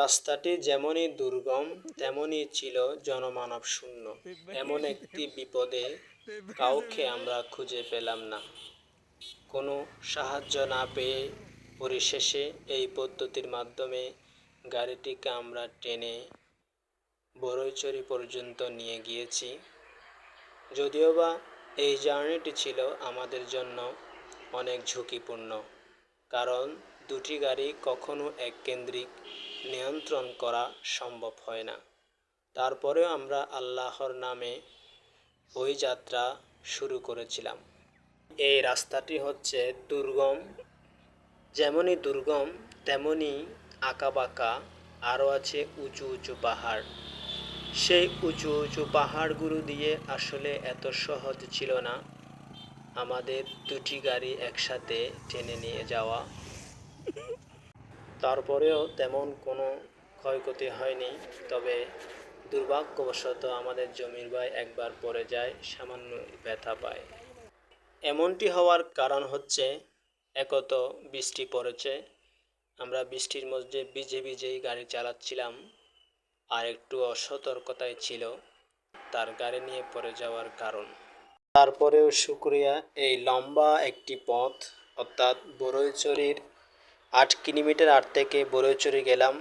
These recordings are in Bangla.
রাস্তাটি যেমনই দুর্গম তেমনই ছিল জনমানব শূন্য। এমন একটি বিপদে কাউকে আমরা খুঁজে পেলাম না। কোনো সাহায্য না পেয়ে পরিশেষে এই পদ্ধতির মাধ্যমে গাড়িটিকে আমরা টেনে বড়ইচড়ি পর্যন্ত নিয়ে গিয়েছি। যদিও বা এই জার্নিটি ছিল আমাদের জন্য অনেক ঝুঁকিপূর্ণ, কারণ দুটি গাড়ি কখনো এককেন্দ্রিক নিয়ন্ত্রণ করা সম্ভব হয় না। তারপরেও আমরা আল্লাহর নামে ওই যাত্রা শুরু করেছিলাম। এই রাস্তাটি হচ্ছে দুর্গম, যেমনই দুর্গম তেমনই আঁকাবাঁকা, আরও আছে উঁচু উঁচু পাহাড়। সেই উঁচু উঁচু পাহাড়গুলো দিয়ে আসলে এত সহজ ছিল না আমাদের দুটি গাড়ি একসাথে টেনে নিয়ে যাওয়া। তারপরেও তেমন কোনো ক্ষয়ক্ষতি হয়নি, তবে দুর্ভাগ্যবশত আমাদের জমির ভাই একবার পড়ে যায়, সামান্য ব্যথা পায়। এমনটি হওয়ার কারণ হচ্ছে একত বৃষ্টি পড়েছে, আমরা বৃষ্টির মধ্যে ভিজে ভিজেই গাড়ি চালাচ্ছিলাম, আর একটু অসতর্কতায় ছিল তার গাড়ি নিয়ে পড়ে যাওয়ার কারণ। তারপরেও শুক্রিয়া, এই লম্বা একটি পথ অর্থাৎ বড়ইচড়ির 8 কিলোমিটার থেকে বড়ইচড়ি গেলাম,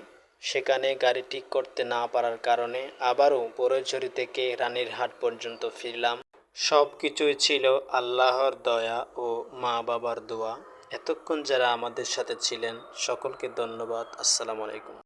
সেখানে গাড়ি ঠিক করতে না পারার কারণে আবারও বড়ইচড়ি থেকে রানীরহাট পর্যন্ত ফিরলাম। সব কিছুই ছিল আল্লাহর দয়া ও মা বাবার দোয়া। এতক্ষণ যারা আমাদের সাথে ছিলেন সকলকে ধন্যবাদ। আসসালামু আলাইকুম।